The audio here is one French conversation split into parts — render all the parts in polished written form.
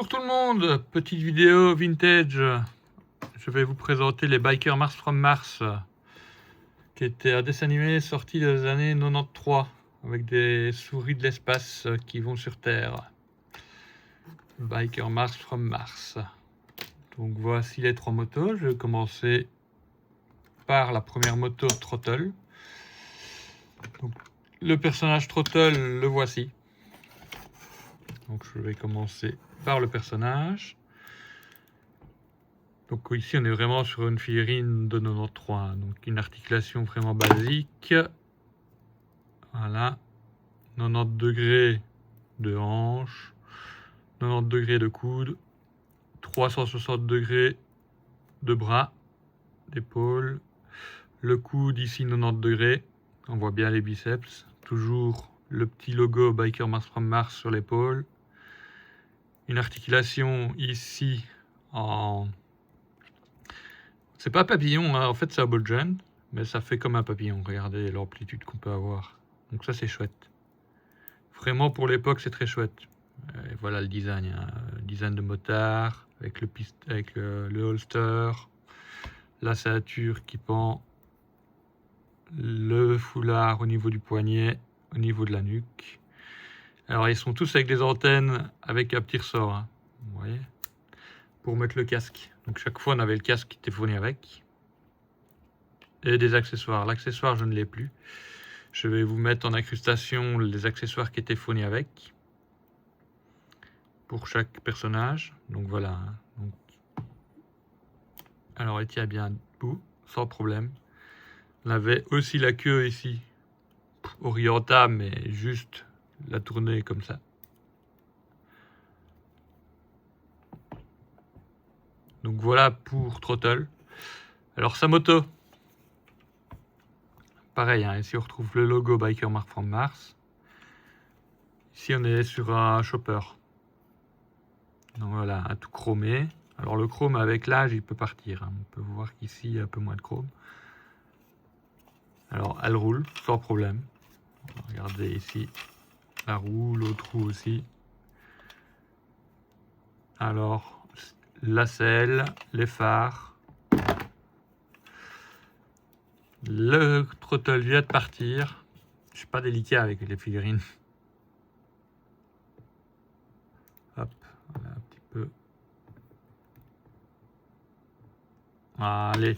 Bonjour tout le monde, petite vidéo vintage. Je vais vous présenter les Biker Mars from Mars, qui était un dessin animé sorti dans les années 93 avec des souris de l'espace qui vont sur Terre. Biker Mars from Mars. Donc voici les trois motos. Je vais commencer par la première moto, Trottle. Donc, le personnage Trottle, le voici. Donc je vais commencer par le personnage. Donc ici on est vraiment sur une figurine de 93, donc une articulation vraiment basique. Voilà, 90 degrés de hanche, 90 degrés de coude, 360 degrés de bras, d'épaule. Le coude ici 90 degrés, on voit bien les biceps. Toujours le petit logo Biker Mars from Mars sur l'épaule. Une articulation ici en... C'est pas papillon, hein. En fait c'est un ball joint, mais ça fait comme un papillon. Regardez l'amplitude qu'on peut avoir. Donc ça c'est chouette. Vraiment pour l'époque c'est très chouette. Et voilà le design, hein. Design de motard avec le holster, la ceinture qui pend, le foulard au niveau du poignet, au niveau de la nuque. Alors ils sont tous avec des antennes avec un petit ressort, hein. Vous voyez, pour mettre le casque. Donc chaque fois on avait le casque qui était fourni avec. Et des accessoires. L'accessoire je ne l'ai plus. Je vais vous mettre en incrustation les accessoires qui étaient fournis avec. Pour chaque personnage. Donc voilà. Donc, alors il tient bien debout, sans problème. On avait aussi la queue ici, orientable, mais juste la tourner comme ça. Donc voilà pour Trottle. Alors sa moto, pareil, hein, ici on retrouve le logo Biker Mars from Mars. Ici on est sur un chopper. Donc voilà, un tout chromé. Alors le chrome avec l'âge il peut partir, hein. On peut voir qu'ici il y a un peu moins de chrome. Alors elle roule sans problème. Regardez ici la roue, l'autre roue aussi. Alors la selle, les phares. Le Trottle vient de partir. Je suis pas délicat avec les figurines. Hop, voilà un petit peu. Allez,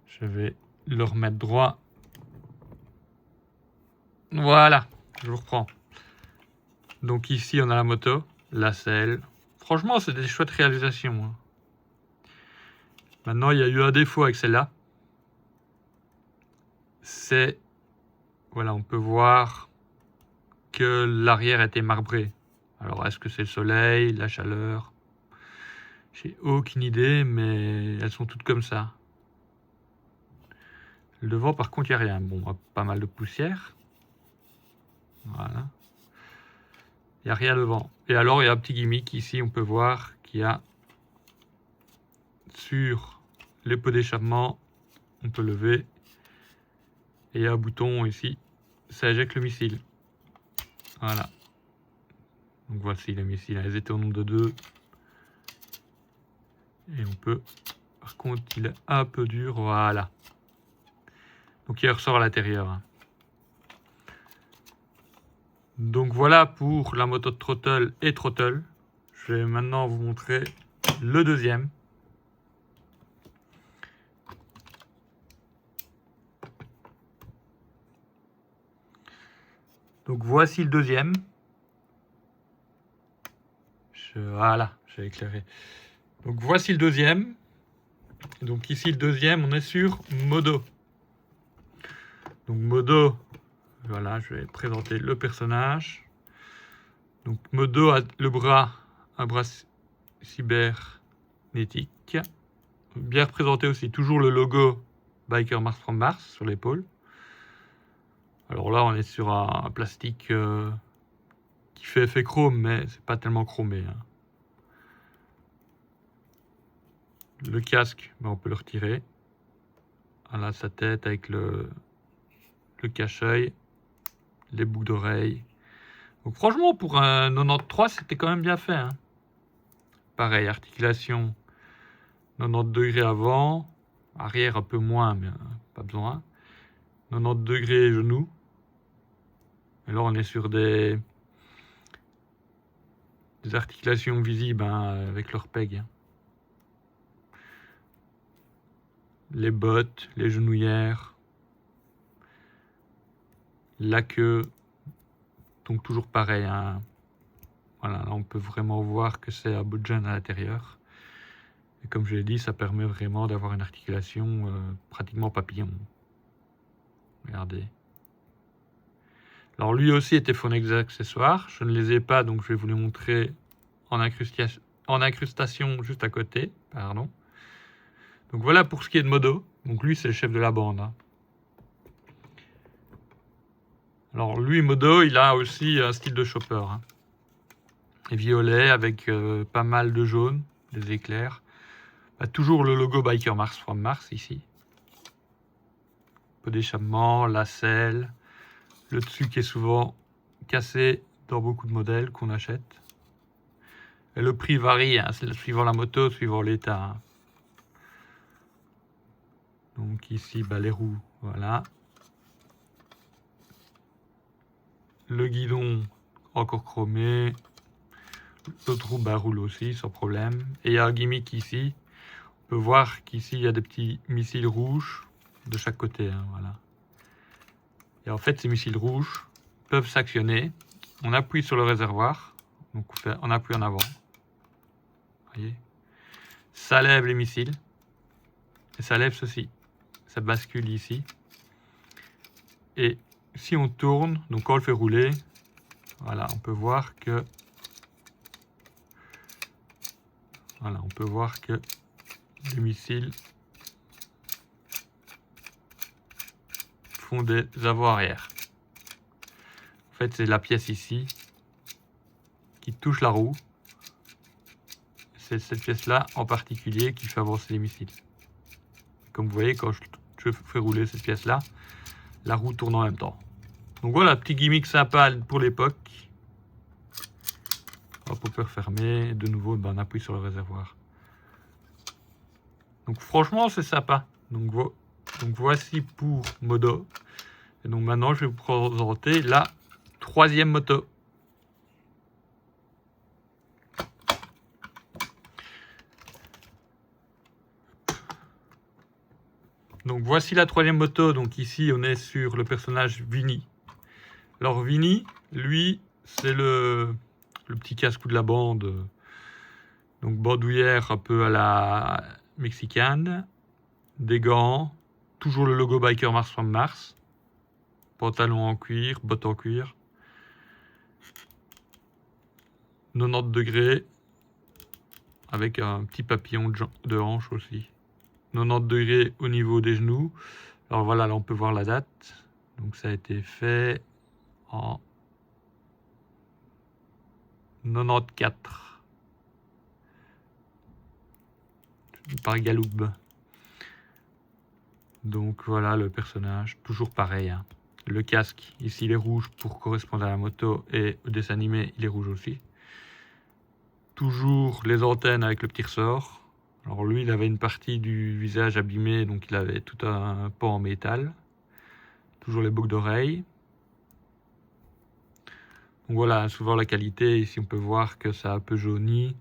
je vais le remettre droit. Voilà, je vous reprends. Donc ici on a la moto, la selle. Franchement c'est des chouettes réalisations, hein. Maintenant il y a eu un défaut avec celle-là. C'est, voilà, on peut voir que l'arrière était marbré. Alors est-ce que c'est le soleil, la chaleur? J'ai aucune idée, mais elles sont toutes comme ça. Le devant par contre il n'y a rien. Bon, pas mal de poussière. Voilà. Il n'y a rien devant. Et alors il y a un petit gimmick ici, on peut voir qu'il y a sur les pots d'échappement, on peut lever. Et il y a un bouton ici, ça éjecte le missile. Voilà. Donc voici les missiles, ils étaient au nombre de 2. Et on peut, par contre il est un peu dur, voilà. Donc il ressort à l'intérieur, hein. Donc voilà pour la moto de Trottle et Trottle. Je vais maintenant vous montrer le deuxième. Donc voici le deuxième. Voilà, j'ai éclairé. Donc voici le deuxième. Donc ici le deuxième, on est sur Modo. Donc Modo, voilà, je vais présenter le personnage. Donc Modo a le bras, un bras cybernétique. Bien représenté aussi, toujours le logo Biker Mars from Mars sur l'épaule. Alors là, on est sur un plastique qui fait effet chrome, mais c'est pas tellement chromé, hein. Le casque, ben on peut le retirer. Voilà sa tête avec le cache-œil, les boucles d'oreilles. Donc franchement, pour un 93, c'était quand même bien fait, hein. pareil, articulation 90 degrés avant, arrière un peu moins, mais pas besoin. 90 degrés genou. Et là, on est sur des articulations visibles avec leur peg. Les bottes, les genouillères, la queue. Donc toujours pareil. Voilà, là, on peut vraiment voir que c'est un bout de jeune à l'intérieur. Et comme je l'ai dit, ça permet vraiment d'avoir une articulation pratiquement papillon. Regardez. Alors lui aussi était fourni avec des accessoires. Je ne les ai pas, donc je vais vous les montrer en incrustation juste à côté. Pardon. Donc voilà pour ce qui est de Modo. Donc lui, c'est le chef de la bande. Alors lui, Modo, il a aussi un style de chopper. Et violet avec pas mal de jaune, des éclairs. Toujours le logo Biker Mars from Mars ici. Un peu d'échappement, la selle. Le dessus qui est souvent cassé dans beaucoup de modèles qu'on achète. Et le prix varie, suivant la moto, suivant l'état. Donc ici, les roues, voilà. Le guidon encore chromé. L'autre roue roule aussi sans problème. Et il y a un gimmick ici. On peut voir qu'ici, il y a des petits missiles rouges de chaque côté. Voilà. Et en fait, ces missiles rouges peuvent s'actionner. On appuie sur le réservoir. Donc on appuie en avant. Voyez, ça lève les missiles. Et ça lève ceci. Ça bascule ici. Et si on tourne, donc quand on le fait rouler, voilà, on peut voir que les missiles font des avant-arrière. En fait, c'est la pièce ici qui touche la roue. C'est cette pièce-là en particulier qui fait avancer les missiles. Comme vous voyez, quand je fais rouler cette pièce-là, la roue tourne en même temps. Donc voilà, petit gimmick sympa pour l'époque. Hop, on peut refermer. De nouveau, on appuie sur le réservoir. Donc franchement, c'est sympa. Donc voici pour Modo. Et donc maintenant, je vais vous présenter la troisième moto. Donc voici la troisième moto. Donc ici, on est sur le personnage Vinny. Alors Vinny, lui, c'est le petit casse-cou de la bande. Donc bandoulière un peu à la mexicaine. Des gants. Toujours le logo Biker Mars from Mars. Pantalon en cuir, bottes en cuir. 90 degrés. Avec un petit papillon de hanche aussi. 90 degrés au niveau des genoux. Alors voilà, là on peut voir la date. Donc ça a été fait en 94 par Galoub. Donc voilà le personnage, toujours pareil. Le casque, ici il est rouge pour correspondre à la moto et au dessin animé il est rouge aussi. Toujours les antennes avec le petit ressort. Alors lui il avait une partie du visage abîmé, donc il avait tout un pan en métal. Toujours les boucles d'oreilles. Donc voilà, souvent la qualité, ici on peut voir que ça a un peu jauni.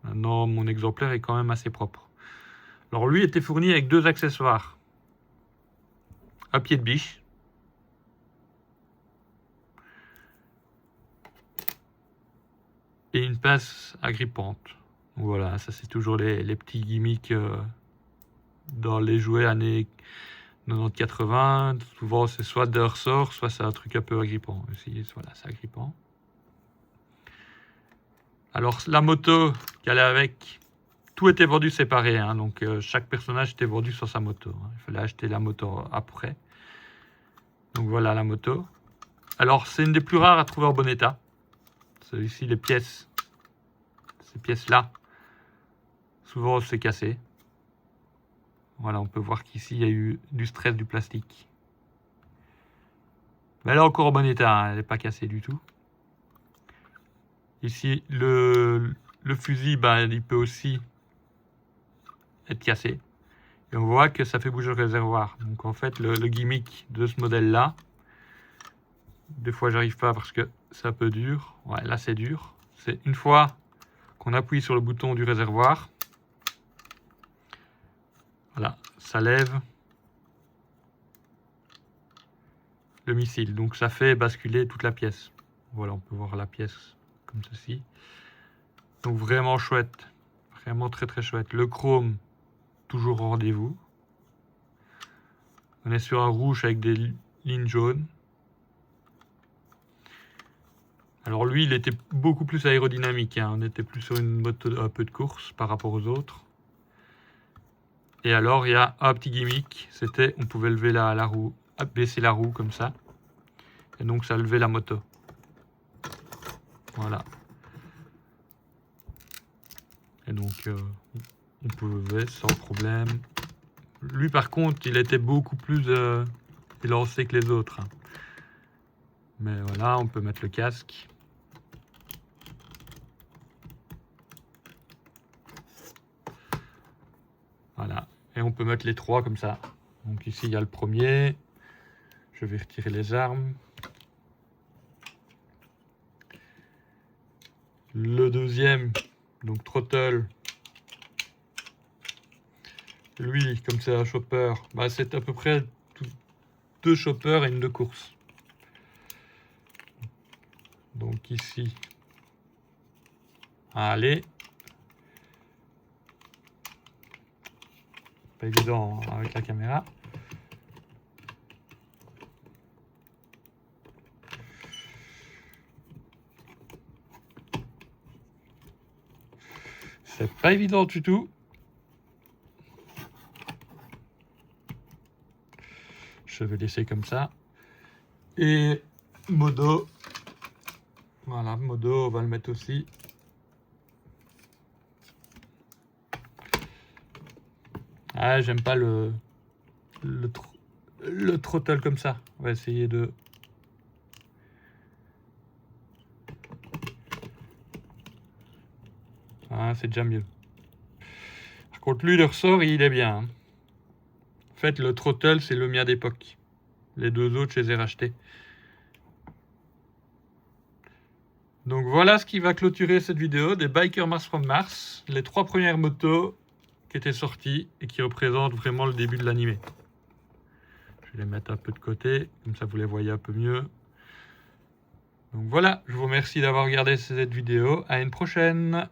Maintenant mon exemplaire est quand même assez propre. Alors lui était fourni avec deux accessoires. Un pied de biche. Et une pince agrippante. Donc voilà, ça c'est toujours les petits gimmicks dans les jouets années 90-80. Souvent c'est soit de ressort, soit c'est un truc un peu agrippant. Ici, voilà, c'est agrippant. Alors la moto qu'elle est avec, tout était vendu séparé. Donc chaque personnage était vendu sur sa moto. Il fallait acheter la moto après. Donc voilà la moto. Alors c'est une des plus rares à trouver en bon état. Ici les pièces, ces pièces-là, souvent c'est cassé. Voilà, on peut voir qu'ici il y a eu du stress du plastique. Mais elle est encore en bon état, elle n'est pas cassée du tout. Ici, le fusil, ben, il peut aussi être cassé. Et on voit que ça fait bouger le réservoir. Donc en fait, le gimmick de ce modèle-là, des fois j'arrive pas parce que c'est un peu dur. Ouais, là c'est dur. C'est une fois qu'on appuie sur le bouton du réservoir, voilà, ça lève le missile. Donc ça fait basculer toute la pièce. Voilà, on peut voir la pièce comme ceci. Donc vraiment chouette. Vraiment très très chouette. Le chrome, toujours au rendez-vous. On est sur un rouge avec des lignes jaunes. Alors lui, il était beaucoup plus aérodynamique. Hein. On était plus sur une moto un peu de course par rapport aux autres. Et alors, il y a un petit gimmick. C'était, on pouvait lever la roue, baisser la roue comme ça. Et donc, ça levait la moto. Voilà. Et donc, on pouvait sans problème. Lui, par contre, il était beaucoup plus élancé que les autres. Hein. Mais voilà, on peut mettre le casque. Voilà. Et on peut mettre les trois comme ça. Donc ici, il y a le premier. Je vais retirer les armes. Le deuxième, donc throttle. Lui, comme c'est un chopper, bah c'est à peu près deux choppers et une de course. Donc ici, allez. Pas évident avec la caméra. C'est pas évident du tout. Je vais laisser comme ça. Et modo. Voilà, modo, on va le mettre aussi. Ah, j'aime pas le throttle comme ça. On va essayer de... Ah, c'est déjà mieux. Par contre, lui, le ressort, il est bien. Hein. En fait, le throttle, c'est le mien d'époque. Les deux autres, je les ai rachetés. Donc voilà ce qui va clôturer cette vidéo des Biker Mars from Mars. Les 3 premières motos qui étaient sorties et qui représentent vraiment le début de l'animé. Je vais les mettre un peu de côté, comme ça vous les voyez un peu mieux. Donc voilà, je vous remercie d'avoir regardé cette vidéo. À une prochaine.